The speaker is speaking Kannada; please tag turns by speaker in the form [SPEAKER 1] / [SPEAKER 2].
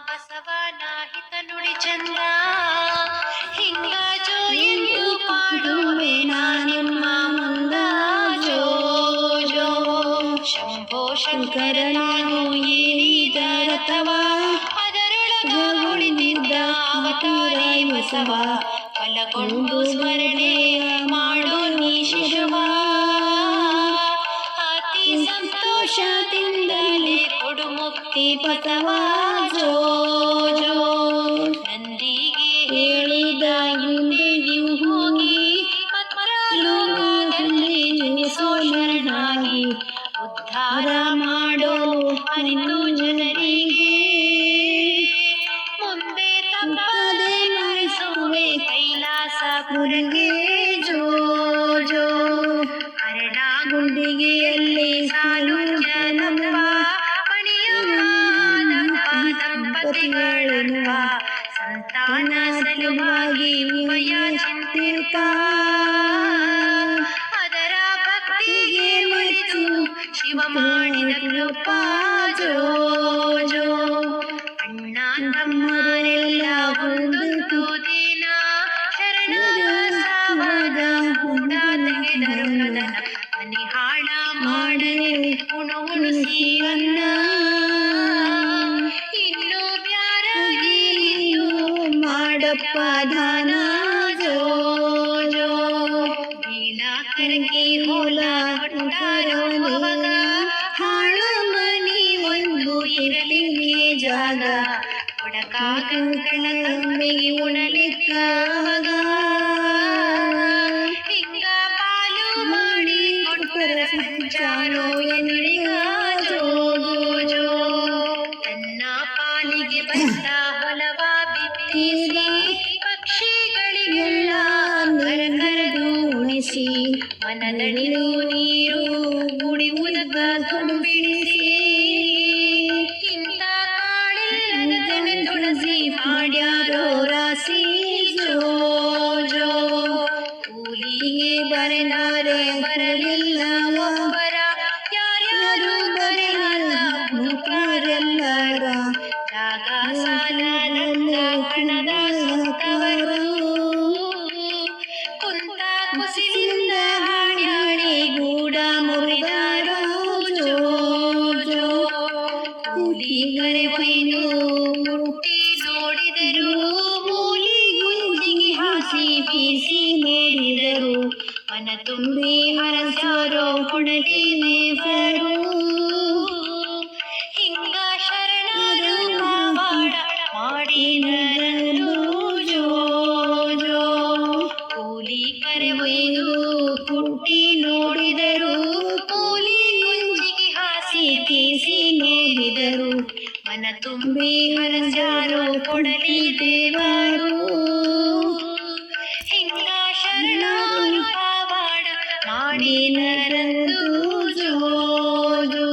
[SPEAKER 1] ಬಸವನ ಹಿತ ನುಡಿ ಚಂದ ಹಿಂಗ ಜೋ ಎಂದು ಪಾಡುವೆ ನಾನಿಮ್ಮ ಮುಂದ ಜೋ ಜೋ ಶಂಭೋ ಶಂಕರ ನಾನು ಏರಿದ ರಥವ ಅದರೊಳಗ ಕುಳಿತಿದ್ದ ಅವತಾರಿ ಬಸವ ಫಲಗೊಂಡು ಸ್ಮರಣೆ ಮಾಡೋ ನೀ ಶಿಶುವ ಅತಿ ಸಂತೋಷದಿಂದಲೇ ಕೊಡು ಮುಕ್ತಿ ಪಥವ ಜೋ ಜೋ ನಂದಿಗೆ ಹೇಳಿದ ಹಿಂದೆಯೂ ಹೋಗಿ ಲೋಕದಲ್ಲಿ ಜನಿಸೋ ಶರಣಾಗಿ ಉದ್ಧಾರ ಮಾಡಲು ಅರಿತು ಜನರಿಗೆ ಮುಂದೆ ತಪ್ಪದೆ ನಡೆಸುವೆ ಕೈಲಾಸಪುರಕ್ಕೆ ಜೋ ಜೋ ಅರಳಗುಂಡಿಗೆಯಲ್ಲಿ ಸಾಲು ಜನತ್ವ ಮಣಿಯುವ ದಂಪತಿಗಳೆನ್ನುವ ಸಂತಾನ ಸಲುವಾಗಿ ಉಭಯ ಚಿಂತಿರ್ತ ಅದರ ಭಕ್ತಿಗೆ ಮೆಚ್ಚು ಶಿವ ಮಾಡಿದ ಕೃಪಾ ಜೋ ಜೋ ಅಣ್ಣ ತಮ್ಮರೆಲ್ಲ ಒಂದು ತೂದಿನ ಶರಣರ ಸಾವಾಗ ಹೂಡ ತೆಗೆದರು ಕದನ ಮನೆ ಹಾಳ ಮಾಡಿ ಉಣಿಸಿ ಅನ್ನ ಇನ್ನು ಬ್ಯಾರಾಗಿ ಮಾಡಪ್ಪ ದಾನ ಜೋ ಜೋ ಬೀಳಾಕರಗಿ ಹೋಲ ಹೊಟ್ಟಾರವಗ ಹಾಳ ಮನಿ ಒಂದು ಇರಲಿಕ್ಕೆ ಜಾಗ ಒಡಕಾಕಗಳ ತಮ್ಮಿಗೆ ಉಣಲಿಕ್ಕವಾಗ ಹಿಂಗ ಪಾಲು ಮಾಡಿ ಕೊಟ್ಟರ ಸಂಚಾರೋ ಎನ್ನಿಗ ಜೋ ಜೋ ತನ್ನ ಪಾಲಿಗೆ ಬಂದ ಹೊಲವ ಬಿತ್ತಿಸಿ ಪಕ್ಷಿಗಳಿಗೆಲ್ಲ ಕರಕರದು ಉಣಿಸಿ ಮನದಡಿಲು ನೀರು ಕುಡಿಯುವುದಕ್ಕ ತುಂಬಿಡಿಸಿ ಇಂಥ ಕಾಳಿಲ್ಲದನೆ ತುಳಸಿ ಮಾಡ್ಯಾರೋ ರಾಸಿ ಜೋ ಜೋ ಕೂಲಿಗೆ ಬರೆನಾರೆ ಬರಲಿಲ್ಲ ಒಬ್ಬರ ಯಾರ್ಯಾರು ಬರಲಿಲ್ಲ ಮುಖರೆಲ್ಲರ ಜಾಗ ಸಾಲದಲ್ಲ ಹಣದ ಸತ್ತವರು ಕುಂತ ಕುಸಿಲಿಂದ ಹಾಡ್ಯಾಡಿ ಗೂಡ ಮುರಿದಾರೋ ಜೋ ಜೋ ಕೂಲಿಗರೆ ಒಯ್ದು ಮುಟ್ಟಿ ನೋಡಿದರು ಮೂಲಿ ಗುಂಜಿಗೆ ಹಾಸಿ ಬೀಸಿ ನೋಡಿದರು ಮನ ತುಂಬಿ ಹರಸಾರೋ ಕೊಡಲಿ ಮೇವರು ಹಿಂಗ ಶರಣರು ಪಾವಾಡ ಮಾಡಿದರನು ಜೋ ಜೋ ಕೂಲಿ ಕರೆ ಒಯ್ದು ಕುಟ್ಟಿ ನೋಡಿದರು ಕೂಲಿ ಗುಂಜಿಗೆ ಹಾಸಿ ಕೀಸಿ ನೋಡಿದರು ಮನ ತುಂಬಿ ಹರಸಾರೋ ಕೊಡಲಿ ದೇವರು ಹಿಂಗ ಶರಣರು ಪಾವಾಡ ಮಾಡಿದರಂದು ಜೋ ಜೋ